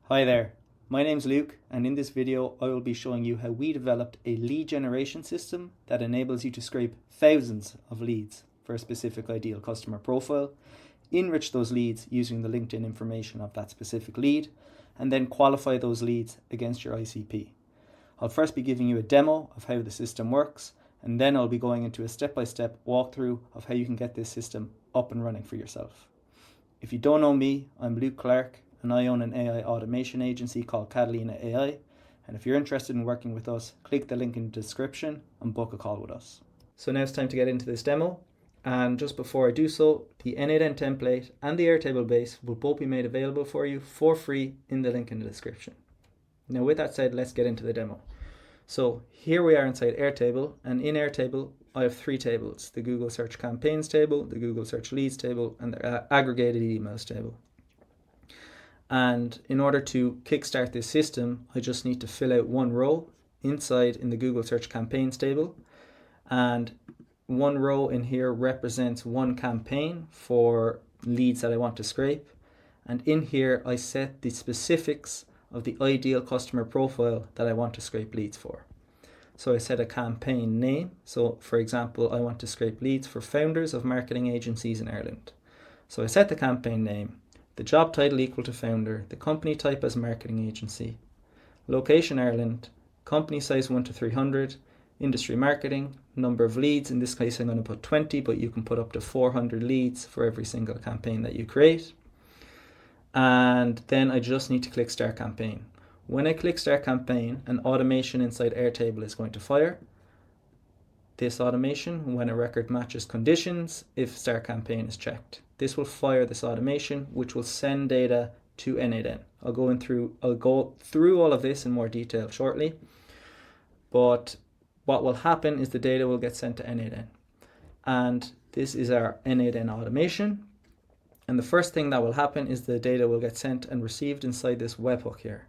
Hi there, my name's Luke, and in this video I will be showing you how we developed a lead generation system that enables you to scrape thousands of leads for a specific ideal customer profile, enrich those leads using the LinkedIn information of that specific lead, and then qualify those leads against your ICP. I'll first be giving you a demo of how the system works, and then I'll be going into a step-by-step walkthrough of how you can get this system up and running for yourself. If you don't know me, I'm Luke Clark, and I own an AI automation agency called Catalina AI. And if you're interested in working with us, click the link in the description and book a call with us. So now it's time to get into this demo. And just before I do so, the N8N template and the Airtable base will both be made available for you for free in the link in the description. Now with that said, let's get into the demo. So here we are inside Airtable, and in Airtable I have three tables: the Google Search Campaigns table, the Google Search Leads table, and the aggregated emails table. And in order to kickstart this system, I just need to fill out one row inside in the Google Search Campaigns table. And one row in here represents one campaign for leads that I want to scrape. And in here, I set the specifics of the ideal customer profile that I want to scrape leads for. So I set a campaign name. So for example, I want to scrape leads for founders of marketing agencies in Ireland. So I set the campaign name. The job title equal to founder, the company type as marketing agency, location Ireland, company size 1 to 300, industry marketing, number of leads. In this case I'm going to put 20, but you can put up to 400 leads for every single campaign that you create. And then I just need to click start campaign. When I click start campaign, an automation inside Airtable is going to fire. This automation when a record matches conditions if start campaign is checked. This will fire this automation, which will send data to N8N. I'll go through all of this in more detail shortly, but what will happen is the data will get sent to N8N, and this is our N8N automation. And the first thing that will happen is the data will get sent and received inside this webhook here,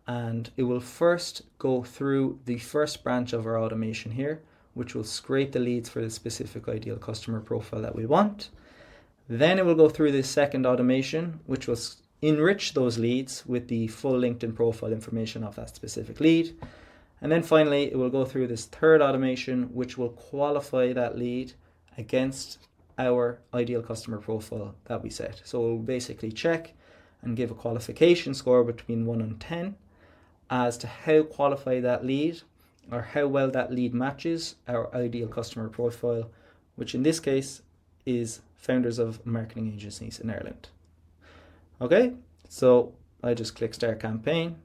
and it will first go through the first branch of our automation here, which will scrape the leads for the specific ideal customer profile that we want. Then it will go through this second automation, which will enrich those leads with the full LinkedIn profile information of that specific lead. And then finally, it will go through this third automation, which will qualify that lead against our ideal customer profile that we set. So it will basically check and give a qualification score between 1 and 10 as to how qualified that lead or how well that lead matches our ideal customer profile, which in this case is founders of marketing agencies in Ireland. Okay, so I just click start campaign.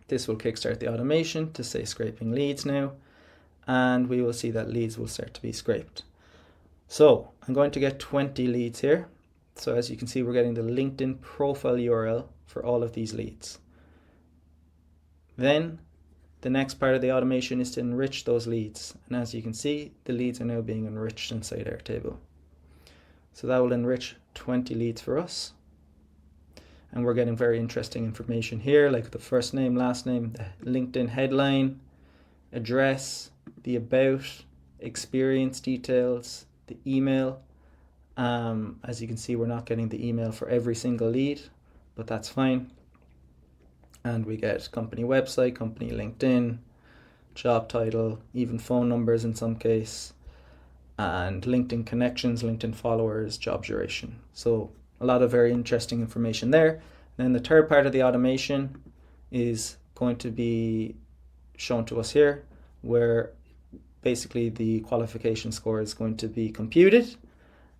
This will kickstart the automation to say scraping leads now, and we will see that leads will start to be scraped. So I'm going to get 20 leads here. So as you can see, we're getting the LinkedIn profile URL for all of these leads. Then the next part of the automation is to enrich those leads. And as you can see, the leads are now being enriched inside Airtable. So that will enrich 20 leads for us. And we're getting very interesting information here, like the first name, last name, the LinkedIn headline, address, the about, experience details, the email. As you can see, we're not getting the email for every single lead, but that's fine. And we get company website, company LinkedIn, job title, even phone numbers in some case, and LinkedIn connections, LinkedIn followers, job duration. So a lot of very interesting information there. Then the third part of the automation is going to be shown to us here, where basically the qualification score is going to be computed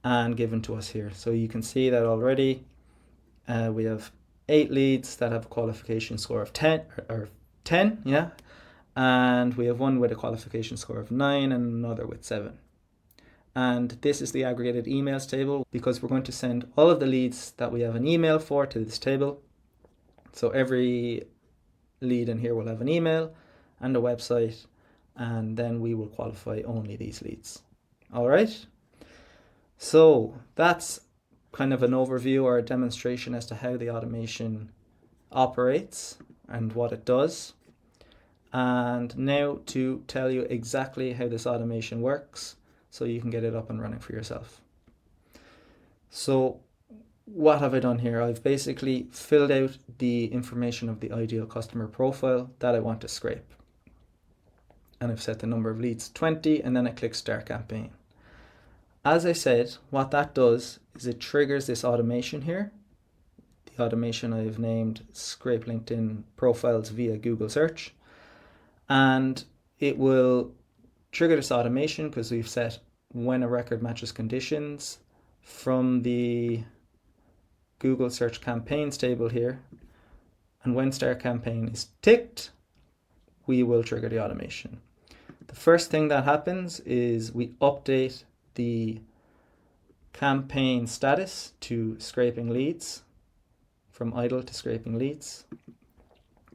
and given to us here. So you can see that already we have 8 leads that have a qualification score of 10, yeah, and we have one with a qualification score of 9 and another with 7. And this is the aggregated emails table, because we're going to send all of the leads that we have an email for to this table. So every lead in here will have an email and a website, and then we will qualify only these leads. All right. So that's kind of an overview or a demonstration as to how the automation operates and what it does. And now to tell you exactly how this automation works, so you can get it up and running for yourself. So what have I done here? I've basically filled out the information of the ideal customer profile that I want to scrape. And I've set the number of leads 20, and then I click Start Campaign. As I said, what that does is it triggers this automation here. The automation I've named Scrape LinkedIn Profiles via Google Search. And it will trigger this automation because we've set when a record matches conditions from the Google Search Campaigns table here. And when Start Campaign is ticked, we will trigger the automation. The first thing that happens is we update the campaign status to scraping leads, from idle to scraping leads.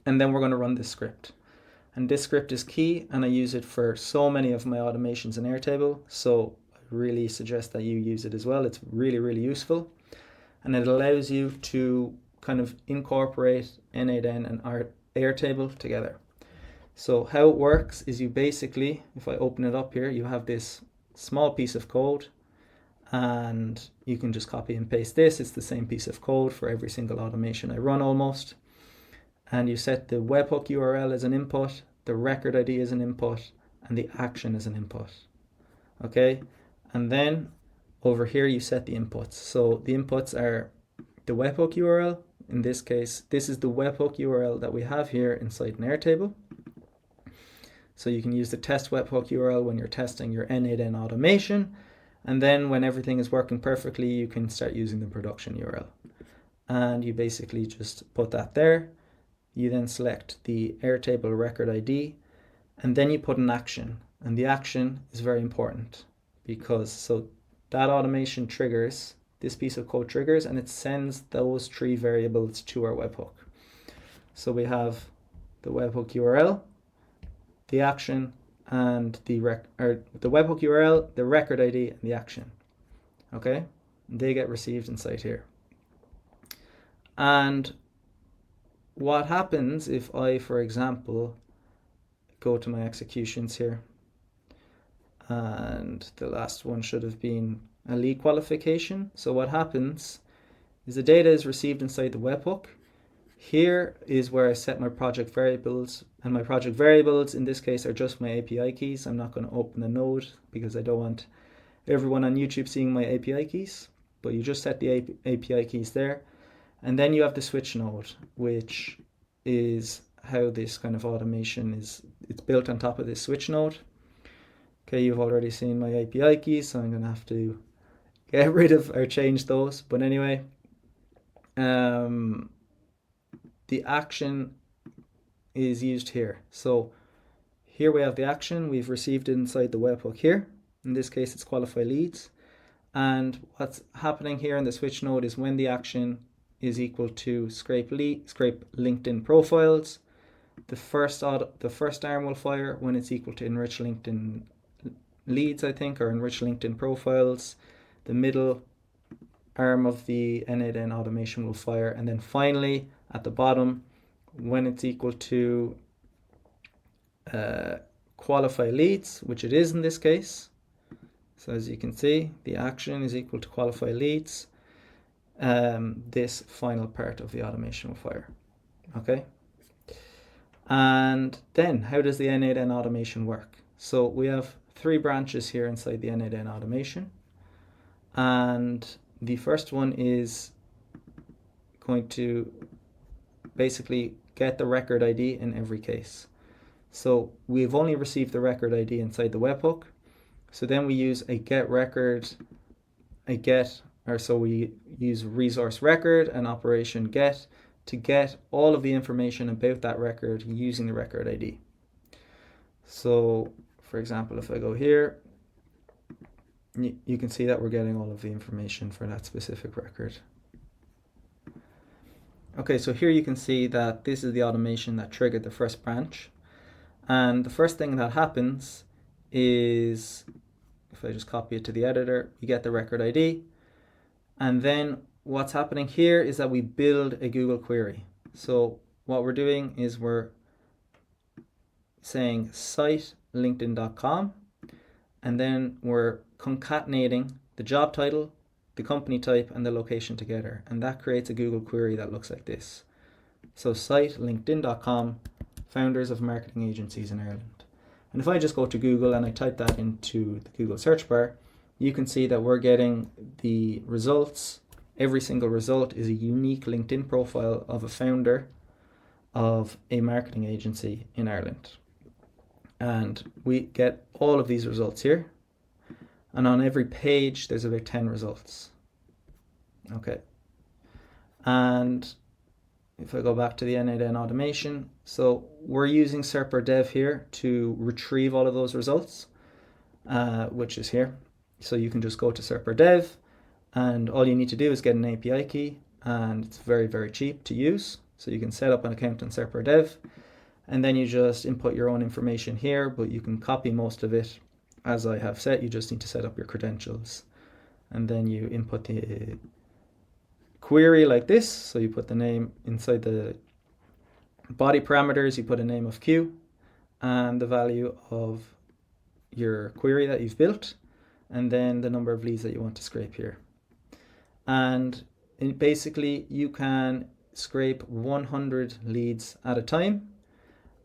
And then we're going to run this script. And this script is key, and I use it for so many of my automations in Airtable. So I really suggest that you use it as well. It's really, really useful. And it allows you to kind of incorporate N8N and Airtable together. So how it works is you basically, if I open it up here, you have this small piece of code, and you can just copy and paste this. It's the same piece of code for every single automation I run almost. And you set the webhook URL as an input, the record ID as an input, and the action as an input. Okay, and then over here you set the inputs. So the inputs are the webhook URL. In this case, this is the webhook URL that we have here inside an Airtable. So you can use the test webhook URL when you're testing your N8N automation. And then when everything is working perfectly, you can start using the production URL. And you basically just put that there. You then select the Airtable record ID, and then you put an action. And the action is very important because so that automation triggers, this piece of code triggers, and it sends those 3 variables to our webhook. So we have the webhook URL, the action, and the webhook URL, the record ID, and the action. Okay, they get received inside here. And what happens if I, for example, go to my executions here, and the last one should have been a lead qualification. So what happens is the data is received inside the webhook. Here is where I set my project variables, and my project variables in this case are just my API keys. I'm not going to open the node because I don't want everyone on YouTube seeing my API keys, but you just set the API keys there. And then you have the switch node, which is how this kind of automation is. It's built on top of this switch node. Okay, you've already seen my API keys, so I'm going to have to get rid of or change those. But anyway, the action is used here. So here we have the action. We've received it inside the webhook here. In this case, it's qualify leads. And what's happening here in the switch node is when the action is equal to scrape LinkedIn profiles, the first arm will fire when it's equal to enrich LinkedIn leads, I think, or enrich LinkedIn profiles. The middle arm of the N8N automation will fire, and then finally at the bottom, when it's equal to qualify leads, which it is in this case. So as you can see, the action is equal to qualify leads. This final part of the automation will fire. Okay. And then how does the N8N automation work? So we have 3 branches here inside the N8N automation. And the first one is going to basically get the record ID in every case. So we've only received the record ID inside the webhook. So then we use a get record, so we use resource record and operation get to get all of the information about that record using the record ID. So for example, if I go here, you can see that we're getting all of the information for that specific record. Okay, so here you can see that this is the automation that triggered the first branch. And the first thing that happens is, if I just copy it to the editor, you get the record ID. And then what's happening here is that we build a Google query. So what we're doing is we're saying site linkedin.com, and then we're concatenating the job title, the company type, and the location together. And that creates a Google query that looks like this. So site linkedin.com, founders of marketing agencies in Ireland. And if I just go to Google and I type that into the Google search bar, you can see that we're getting the results. Every single result is a unique LinkedIn profile of a founder of a marketing agency in Ireland. And we get all of these results here. And on every page, there's about 10 results. Okay. And if I go back to the N8N automation, so we're using Serper Dev here to retrieve all of those results, which is here. So you can just go to Serper Dev, and all you need to do is get an API key, and it's very, very cheap to use. So you can set up an account on Serper Dev, and then you just input your own information here, but you can copy most of it as I have set. You just need to set up your credentials, and then you input the query like this. So you put the name inside the body parameters, you put a name of Q and the value of your query that you've built, and then the number of leads that you want to scrape here. And basically you can scrape 100 leads at a time,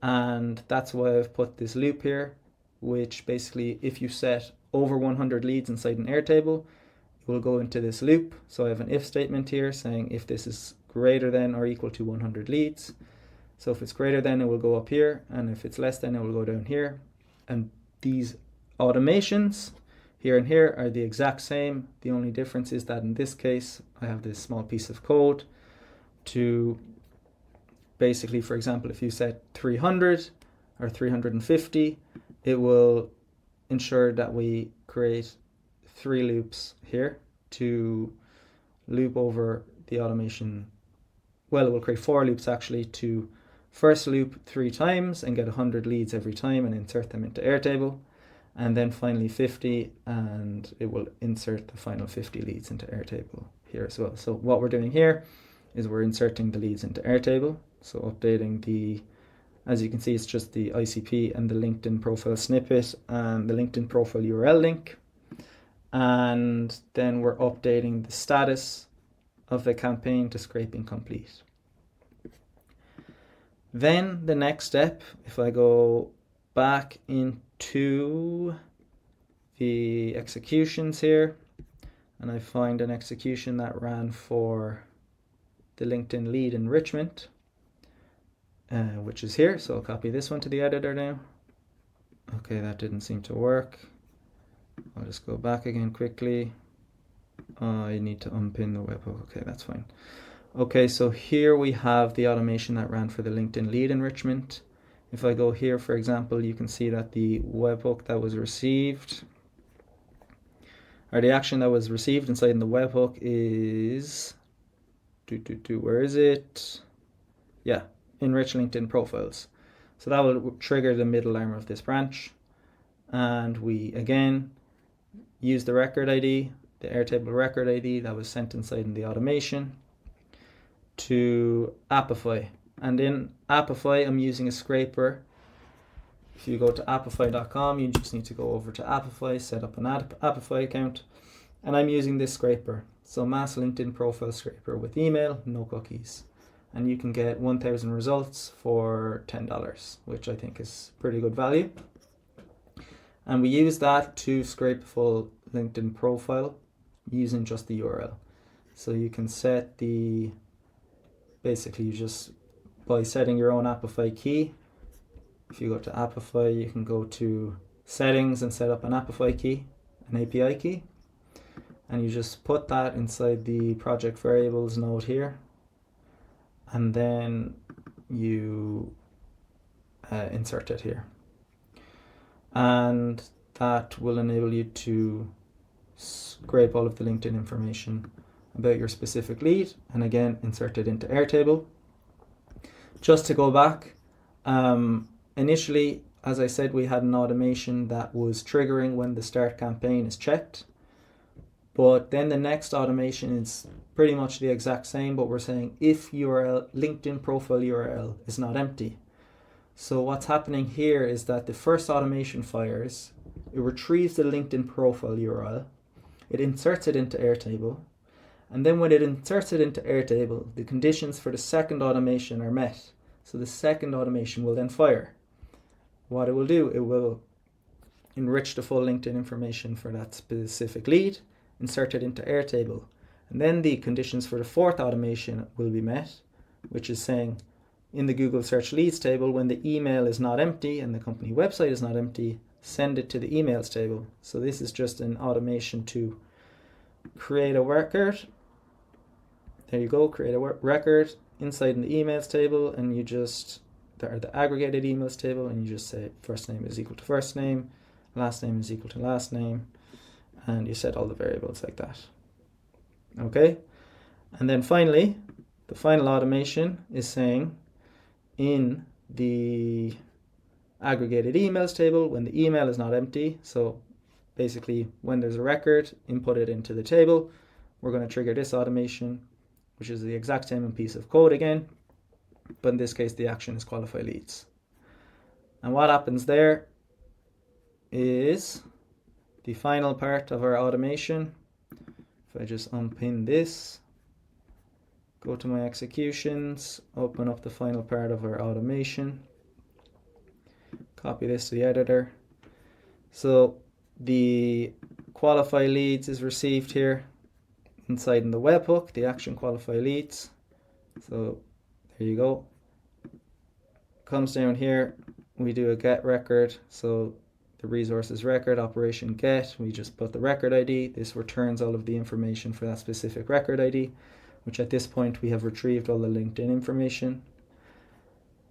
and that's why I've put this loop here, which basically if you set over 100 leads inside an Airtable, it will go into this loop. So I have an if statement here saying if this is greater than or equal to 100 leads. So if it's greater than, it will go up here, and if it's less than, it will go down here. And these automations here and here are the exact same. The only difference is that in this case, I have this small piece of code to basically, for example, if you set 300 or 350, it will ensure that we create 3 loops here to loop over the automation. Well, it will create 4 loops actually to first loop 3 times and get 100 leads every time and insert them into Airtable. And then finally 50, and it will insert the final 50 leads into Airtable here as well. So what we're doing here is we're inserting the leads into Airtable. So updating the, as you can see, it's just the ICP and the LinkedIn profile snippet and the LinkedIn profile URL link. And then we're updating the status of the campaign to scraping complete. Then the next step, if I go back into the executions here, and I find an execution that ran for the LinkedIn lead enrichment, which is here. So I'll copy this one to the editor now. Okay, that didn't seem to work. I'll just go back again quickly. I need to unpin the webhook. Okay, that's fine. Okay, so here we have the automation that ran for the LinkedIn lead enrichment. If I go here, for example, you can see that the webhook that was received, or the action that was received inside the webhook is, where is it? Yeah, enrich LinkedIn profiles. So that will trigger the middle arm of this branch. And we, again, use the record ID, the Airtable record ID that was sent inside in the automation to Appify. And in Appify, I'm using a scraper. If you go to appify.com, you just need to go over to Appify, set up an Appify account. And I'm using this scraper. So mass LinkedIn profile scraper with email, no cookies. And you can get 1,000 results for $10, which I think is pretty good value. And we use that to scrape a full LinkedIn profile using just the URL. So you can set the, basically you just, by setting your own Appify key, if you go to Appify, you can go to settings and set up an Appify key, an API key. And you just put that inside the project variables node here. And then you insert it here. And that will enable you to scrape all of the LinkedIn information about your specific lead, and again insert it into Airtable. Just to go back, initially, as I said, we had an automation that was triggering when the start campaign is checked, but then the next automation is pretty much the exact same, but we're saying if URL, LinkedIn profile URL is not empty. So what's happening here is that the first automation fires, it retrieves the LinkedIn profile URL, it inserts it into Airtable, And then when it inserts it into Airtable, the conditions for the second automation are met. So the second automation will then fire. What it will do, it will enrich the full LinkedIn information for that specific lead, insert it into Airtable. And then the conditions for the fourth automation will be met, which is saying in the Google search leads table, when the email is not empty and the company website is not empty, send it to the emails table. So this is just an automation to create a record. There you go, create a record inside in the emails table, and you just, there are the aggregated emails table, and you just say first name is equal to first name, last name is equal to last name, and you set all the variables like that. Okay, and then finally, the final automation is saying in the aggregated emails table, when the email is not empty, so basically when there's a record, input it into the table, we're going to trigger this automation, which is the exact same piece of code again, but in this case the action is qualify leads. And what happens there is the final part of our automation. If I just unpin this, go to my executions, open up the final part of our automation, copy this to the editor. So the qualify leads is received here inside in the webhook, the action qualify leads. So there you go. Comes down here, we do a get record. So the resources record, operation get, we just put the record ID. This returns all of the information for that specific record ID, which at this point we have retrieved all the LinkedIn information.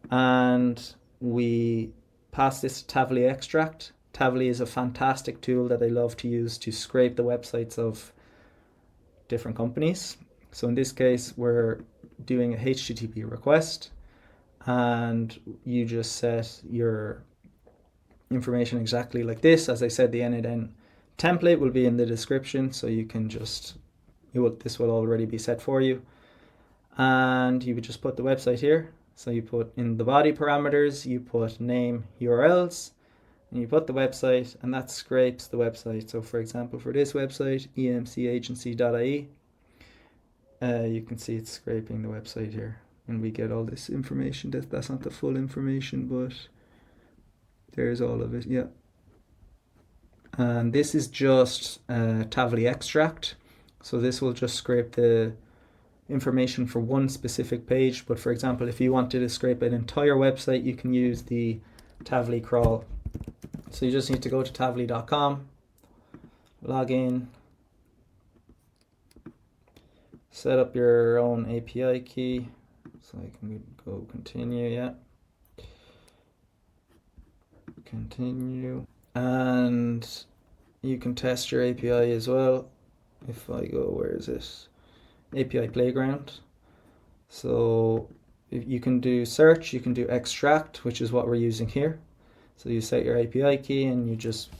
And we pass this to Tavily extract. Tavily is a fantastic tool that I love to use to scrape the websites of different companies. So in this case, we're doing a HTTP request, and you just set your information exactly like this. As I said, the n8n template will be in the description, so you can just, this will already be set for you. And you would just put the website here. So you put in the body parameters, you put name, URLs, and you put the website, and that scrapes the website. So for example, for this website, emcagency.ie, you can see it's scraping the website here, and we get all this information. That's not the full information, but there's all of it, yeah. And this is just Tavily extract. So this will just scrape the information for one specific page. But for example, if you wanted to scrape an entire website, you can use the Tavily crawl. So you just need to go to tavily.com, log in, set up your own API key. So I can go continue, yeah. Continue. And you can test your API as well. If I go, where is this? API Playground. So you can do search, you can do extract, which is what we're using here. So you set your API key and you just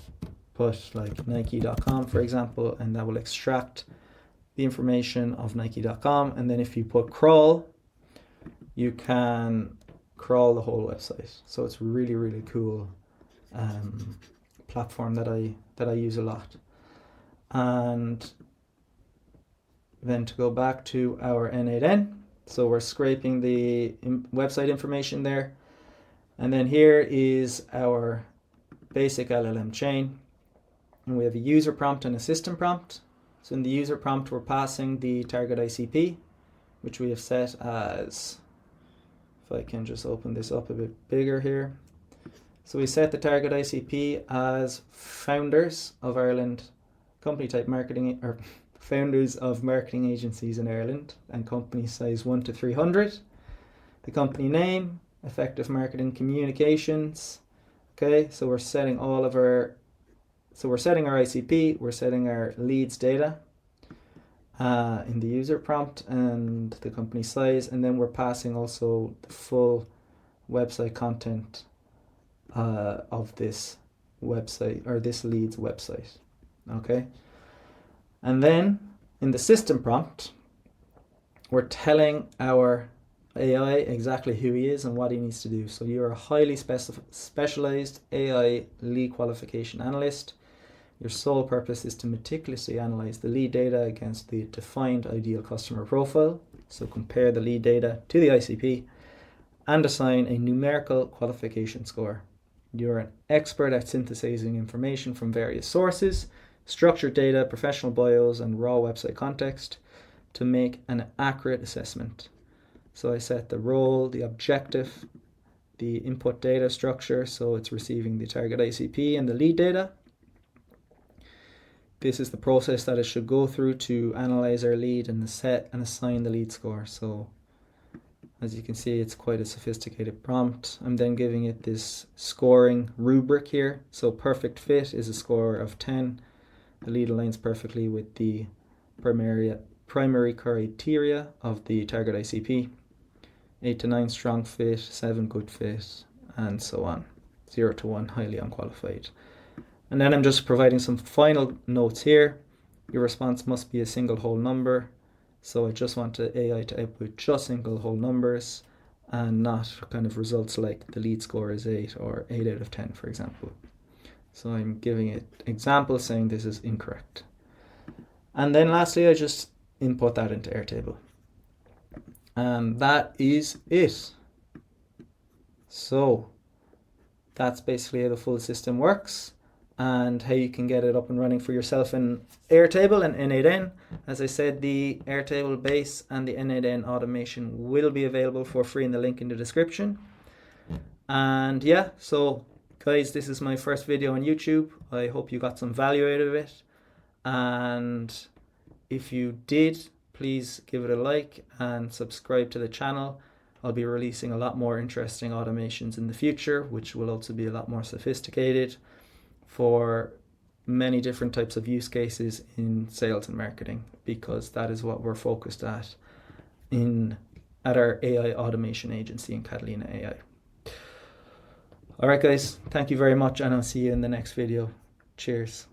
put like Nike.com, for example, and that will extract the information of Nike.com. And then if you put crawl, you can crawl the whole website. So it's really, really cool platform that I use a lot. And then to go back to our N8N, so we're scraping the website information there, and then here is our basic LLM chain, and we have a user prompt and a system prompt. So in the user prompt, we're passing the target ICP, which we have set as, if I can just open this up a bit bigger here. So we set the target ICP as founders of Ireland, company type marketing, or founders of marketing agencies in Ireland, and company size 1 to 300. The company name, effective marketing communications. Okay, so we're setting all of our, so we're setting our ICP, we're setting our leads data in the user prompt and the company size, and then we're passing also the full website content of this website, or this lead's website. Okay, and then in the system prompt, we're telling our AI exactly who he is and what he needs to do. So you're a highly specialized AI lead qualification analyst. Your sole purpose is to meticulously analyze the lead data against the defined ideal customer profile. So compare the lead data to the ICP and assign a numerical qualification score. You're an expert at synthesizing information from various sources, structured data, professional bios, and raw website context to make an accurate assessment. So I set the role, the objective, the input data structure, so it's receiving the target ICP and the lead data. This is the process that it should go through to analyze our lead and set and assign the lead score. So as you can see, it's quite a sophisticated prompt. I'm then giving it this scoring rubric here. So perfect fit is a score of 10. The lead aligns perfectly with the primary criteria of the target ICP. 8 to 9 strong fit, 7 good fit, and so on. 0 to 1 highly unqualified. And then I'm just providing some final notes here. Your response must be a single whole number. So I just want the AI to output just single whole numbers and not kind of results like the lead score is 8 or 8 out of 10, for example. So I'm giving it examples saying this is incorrect. And then lastly, I just input that into Airtable. And that is it. So that's basically how the full system works and how you can get it up and running for yourself in Airtable and N8N. As I said, the Airtable base and the N8N automation will be available for free in the link in the description. And yeah, so guys, this is my first video on YouTube. I hope you got some value out of it. And if you did, please give it a like and subscribe to the channel. I'll be releasing a lot more interesting automations in the future, which will also be a lot more sophisticated for many different types of use cases in sales and marketing, because that is what we're focused at our AI automation agency in Catalina AI. All right, guys, thank you very much, and I'll see you in the next video. Cheers.